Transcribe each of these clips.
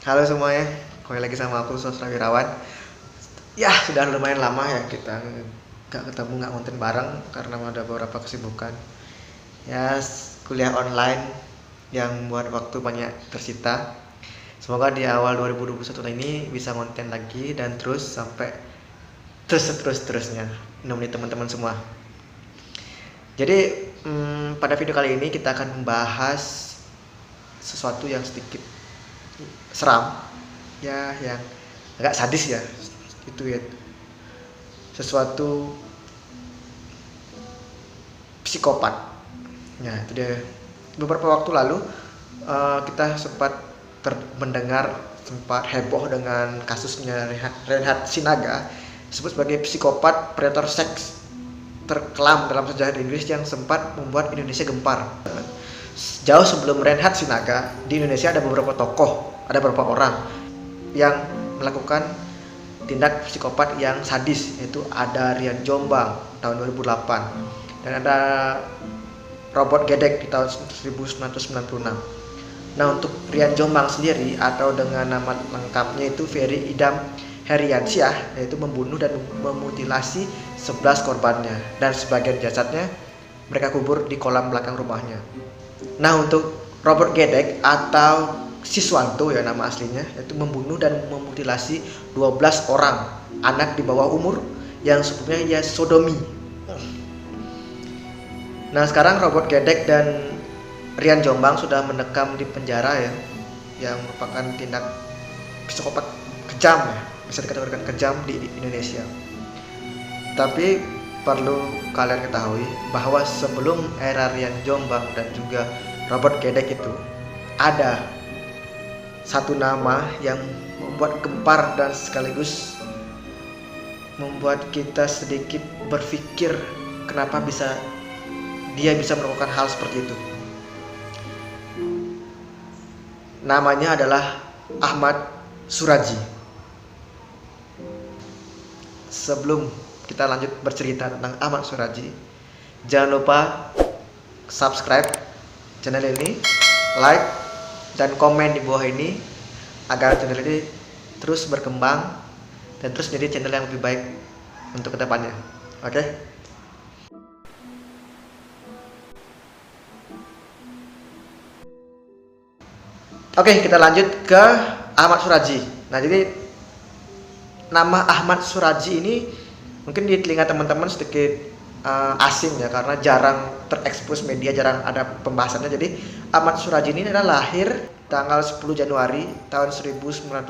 Halo semuanya, kembali lagi sama aku Sosra Wirawan. Ya, sudah lumayan lama ya kita nggak ketemu, nggak konten bareng karena ada beberapa kesibukan. Ya, kuliah online yang membuat waktu banyak tersita. Semoga di awal 2021 ini bisa konten lagi dan terus sampai terus-terusnya. Menemani teman-teman semua. Jadi, pada video kali ini kita akan membahas sesuatu yang sedikit seram, ya, yang agak sadis ya, itu ya, sesuatu psikopat. Ya, itu dia. Beberapa waktu lalu kita sempat mendengar, sempat heboh dengan kasusnya Reinhard Sinaga, disebut sebagai psikopat predator seks terkelam dalam sejarah Inggris yang sempat membuat Indonesia gempar. Jauh sebelum Reinhard Sinaga, di Indonesia ada beberapa tokoh, ada beberapa orang yang melakukan tindak psikopat yang sadis, yaitu ada Rian Jombang tahun 2008 dan ada Robert Gedek di tahun 1996. Nah, untuk Rian Jombang sendiri atau dengan nama lengkapnya itu Ferry Idam Heriansyah, yaitu membunuh dan memutilasi 11 korbannya dan sebagian jasadnya mereka kubur di kolam belakang rumahnya. Nah, untuk Robert Gedek atau Siswanto ya nama aslinya, yaitu membunuh dan memutilasi 12 orang anak di bawah umur yang sebelumnya ia sodomi. Nah, sekarang Robert Gedek dan Rian Jombang sudah mendekam di penjara ya, yang merupakan tindak psikopat kejam ya, bisa dikatakan kejam di Indonesia. Tapi perlu kalian ketahui bahwa sebelum era Rian Jombang dan juga Robert Gedek itu ada satu nama yang membuat gempar dan sekaligus membuat kita sedikit berpikir kenapa dia bisa melakukan hal seperti itu. Namanya adalah Ahmad Suradji. Sebelum kita lanjut bercerita tentang Ahmad Suradji, jangan lupa subscribe channel ini, like dan komen di bawah ini agar channel ini terus berkembang dan terus menjadi channel yang lebih baik untuk kedepannya. Oke? Oke, kita lanjut ke Ahmad Suradji. Nah, jadi nama Ahmad Suradji ini mungkin di telinga teman-teman sedikit asing ya, karena jarang terekspos media, jarang ada pembahasannya. Jadi Ahmad Suradji ini adalah lahir tanggal 10 Januari tahun 1949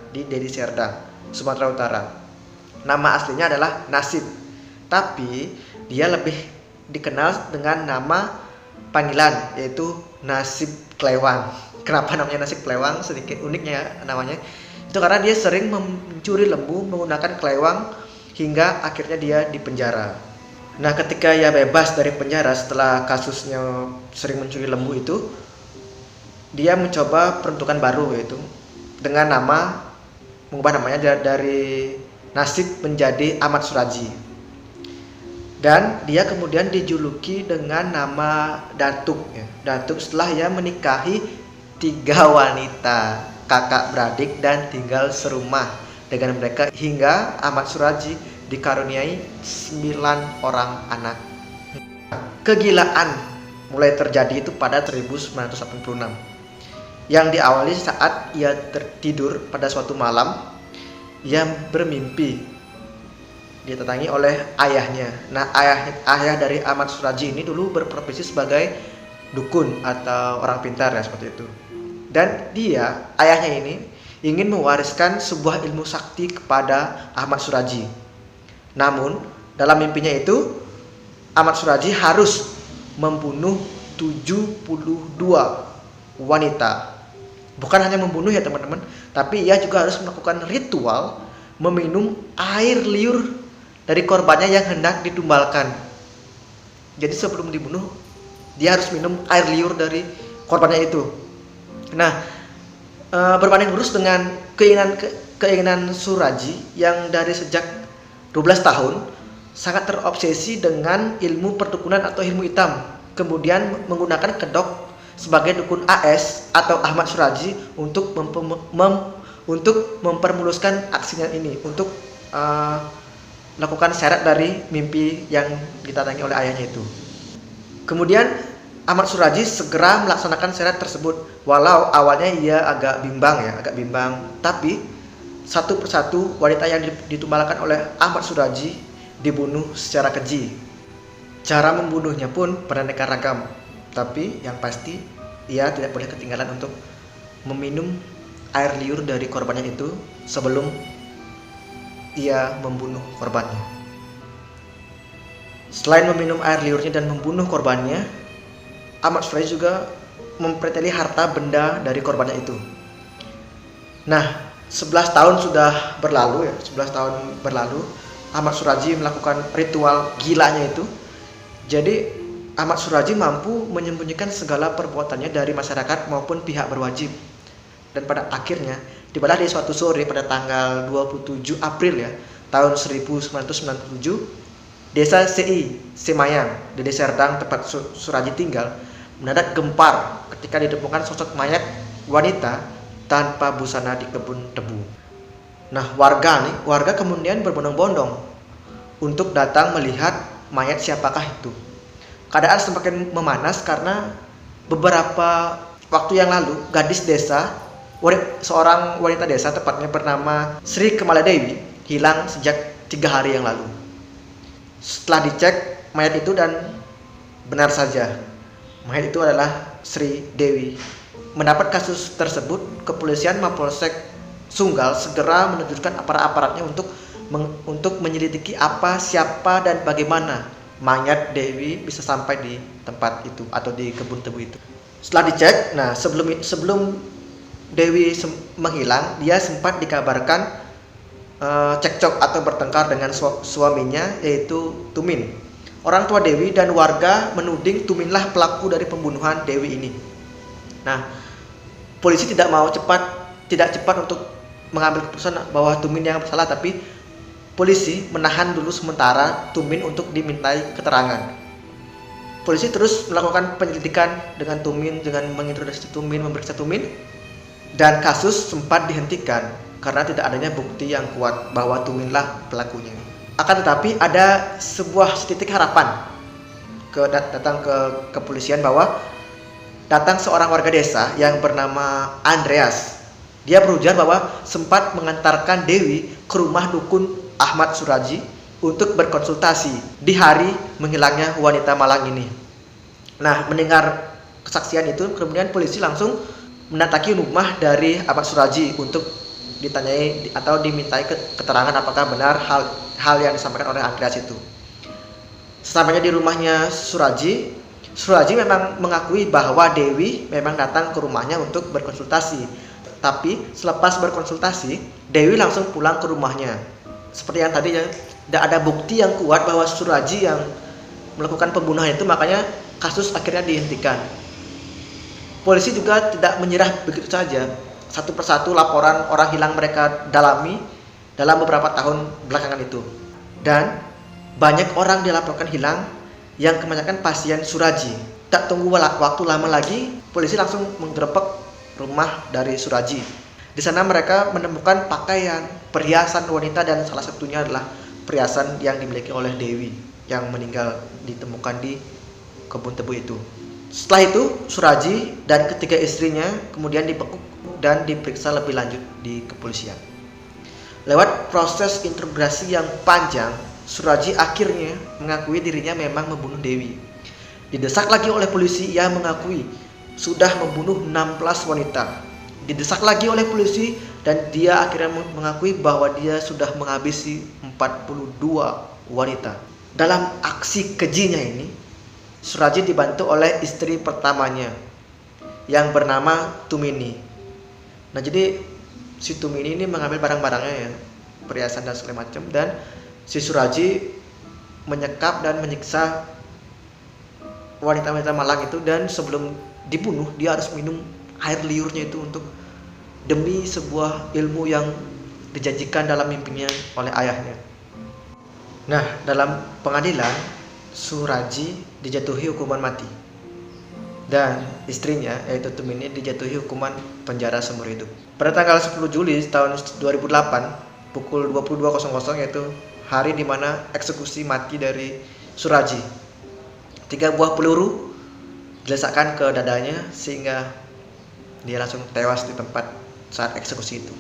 di Deli Serdang, Sumatera Utara. Nama aslinya adalah Nasib, tapi dia lebih dikenal dengan nama panggilan yaitu Nasib Klewang. Kenapa namanya Nasib Klewang? Sedikit uniknya namanya. Itu karena dia sering mencuri lembu menggunakan klewang hingga akhirnya dia dipenjara. Nah, ketika ia bebas dari penjara setelah kasusnya sering mencuri lembu itu, dia mencoba peruntukan baru, yaitu dengan mengubah namanya dari Nasib menjadi Ahmad Suradji. Dan dia kemudian dijuluki dengan nama Datuk ya. Datuk setelah ia menikahi 3 wanita, kakak beradik dan tinggal serumah dengan mereka hingga Ahmad Suradji dikaruniai 9 orang anak. Kegilaan mulai terjadi itu pada 1986 yang diawali saat ia tertidur pada suatu malam. Ia bermimpi didatangi oleh ayahnya. Nah, ayah dari Ahmad Suradji ini dulu berprofesi sebagai dukun atau orang pintar ya, seperti itu. Dan ayahnya ini ingin mewariskan sebuah ilmu sakti kepada Ahmad Suradji. Namun, dalam mimpinya itu Ahmad Suradji harus membunuh 72 wanita. Bukan hanya membunuh ya teman-teman, tapi ia juga harus melakukan ritual meminum air liur dari korbannya yang hendak ditumbalkan. Jadi sebelum dibunuh, dia harus minum air liur dari korbannya itu. Nah, berbanding lurus dengan keinginan Suradji yang dari sejak 12 tahun sangat terobsesi dengan ilmu perdukunan atau ilmu hitam, kemudian menggunakan kedok sebagai dukun AS atau Ahmad Suradji untuk mempermuluskan aksinya ini, untuk melakukan syarat dari mimpi yang ditandangi oleh ayahnya itu. Kemudian Ahmad Suradji segera melaksanakan syarat tersebut, walau awalnya ia agak bimbang, tapi satu persatu wanita yang ditumbalkan oleh Ahmad Suradji dibunuh secara keji. Cara membunuhnya pun beraneka ragam, tapi yang pasti ia tidak boleh ketinggalan untuk meminum air liur dari korbannya itu sebelum ia membunuh korbannya. Selain meminum air liurnya dan membunuh korbannya, Ahmad Suradji juga mempreteli harta benda dari korbannya itu. Nah, 11 tahun sudah berlalu. Ahmad Suradji melakukan ritual gilanya itu. Jadi Ahmad Suradji mampu menyembunyikan segala perbuatannya dari masyarakat maupun pihak berwajib. Dan pada akhirnya, tibalah di suatu sore pada tanggal 27 April tahun 1997, Desa Semayang di Desa Serdang tempat Suradji tinggal mendadak gempar ketika ditemukan sosok mayat wanita tanpa busana di kebun tebu. Nah, warga kemudian berbondong-bondong untuk datang melihat mayat siapakah itu. Keadaan semakin memanas karena beberapa waktu yang lalu gadis desa, seorang wanita desa tepatnya bernama Sri Kemaladewi, hilang sejak 3 hari yang lalu. Setelah dicek mayat itu dan benar saja mayat itu adalah Sri Dewi. Mendapat kasus tersebut, kepolisian Mapolsek Sunggal segera menerjunkan aparat-aparatnya untuk menyelidiki apa, siapa, dan bagaimana mayat Dewi bisa sampai di tempat itu atau di kebun tebu itu. Setelah dicek, sebelum Dewi menghilang, dia sempat dikabarkan cekcok atau bertengkar dengan suaminya, yaitu Tumin. Orang tua Dewi dan warga menuding Tuminlah pelaku dari pembunuhan Dewi ini. Nah, polisi tidak cepat untuk mengambil keputusan bahwa Tumin yang bersalah, tapi polisi menahan dulu sementara Tumin untuk dimintai keterangan. Polisi terus melakukan penyelidikan dengan menginterogasi Tumin, memeriksa Tumin, dan kasus sempat dihentikan karena tidak adanya bukti yang kuat bahwa Tuminlah pelakunya. Akan tetapi ada sebuah titik harapan datang ke kepolisian, bahwa datang seorang warga desa yang bernama Andreas. Dia berujar bahwa sempat mengantarkan Dewi ke rumah dukun Ahmad Suradji untuk berkonsultasi di hari menghilangnya wanita malang ini. Nah, mendengar kesaksian itu, kemudian polisi langsung mendatangi rumah dari Ahmad Suradji untuk ditanyai atau dimintai keterangan apakah benar hal yang disampaikan oleh Andreas itu. Sesampainya di rumahnya Suradji memang mengakui bahwa Dewi memang datang ke rumahnya untuk berkonsultasi. Tapi selepas berkonsultasi, Dewi langsung pulang ke rumahnya. Seperti yang tadi, tidak ada bukti yang kuat bahwa Suradji yang melakukan pembunuhan itu, makanya kasus akhirnya dihentikan. Polisi juga tidak menyerah begitu saja. Satu persatu laporan orang hilang mereka dalami dalam beberapa tahun belakangan itu. Dan banyak orang dilaporkan hilang, yang kebanyakan pasien Suradji. Tak tunggu waktu lama lagi, polisi langsung menggerebek rumah dari Suradji. Di sana mereka menemukan pakaian, perhiasan wanita, dan salah satunya adalah perhiasan yang dimiliki oleh Dewi yang meninggal ditemukan di kebun tebu itu. Setelah itu, Suradji dan ketiga istrinya kemudian dibekuk dan diperiksa lebih lanjut di kepolisian. Lewat proses interogasi yang panjang, Suradji akhirnya mengakui dirinya memang membunuh Dewi. Didesak lagi oleh polisi, ia mengakui sudah membunuh 16 wanita. Didesak lagi oleh polisi dan dia akhirnya mengakui bahwa dia sudah menghabisi 42 wanita. Dalam aksi kejinya ini, Suradji dibantu oleh istri pertamanya yang bernama Tumini. Nah, jadi si Tumini ini mengambil barang-barangnya, perhiasan dan segala macam, dan si Suradji menyekap dan menyiksa wanita-wanita malang itu, dan sebelum dibunuh dia harus minum air liurnya itu demi sebuah ilmu yang dijanjikan dalam mimpinya oleh ayahnya. Nah, dalam pengadilan Suradji dijatuhi hukuman mati. dan istrinya yaitu Tumini dijatuhi hukuman penjara seumur hidup. Pada tanggal 10 Juli tahun 2008 pukul 22.00 yaitu hari dimana eksekusi mati dari Suraji. 3 buah peluru dilesakkan ke dadanya sehingga dia langsung tewas di tempat saat eksekusi itu.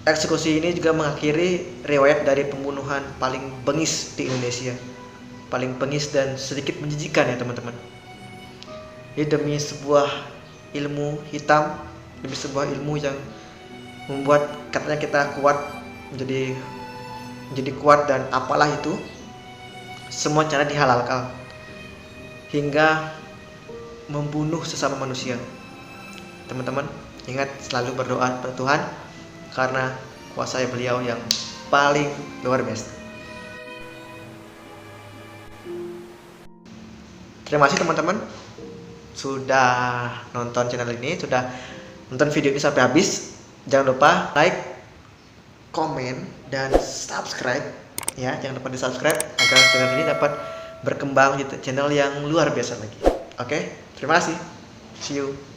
Eksekusi ini juga mengakhiri riwayat dari pembunuhan paling bengis di Indonesia. Paling bengis dan sedikit menjijikan ya teman-teman. Ini demi sebuah ilmu hitam, demi sebuah ilmu yang membuat katanya kita kuat, menjadi kuat dan apalah itu, semua cara dihalalkan hingga membunuh sesama manusia. Teman-teman, ingat selalu berdoa kepada Tuhan karena kuasa beliau yang paling luar biasa. Terima kasih teman-teman sudah nonton channel ini, sudah nonton video ini sampai habis. Jangan lupa like, komen, dan subscribe ya. Jangan lupa di subscribe agar channel ini dapat berkembang jadi channel yang luar biasa lagi. Oke, terima kasih. See you.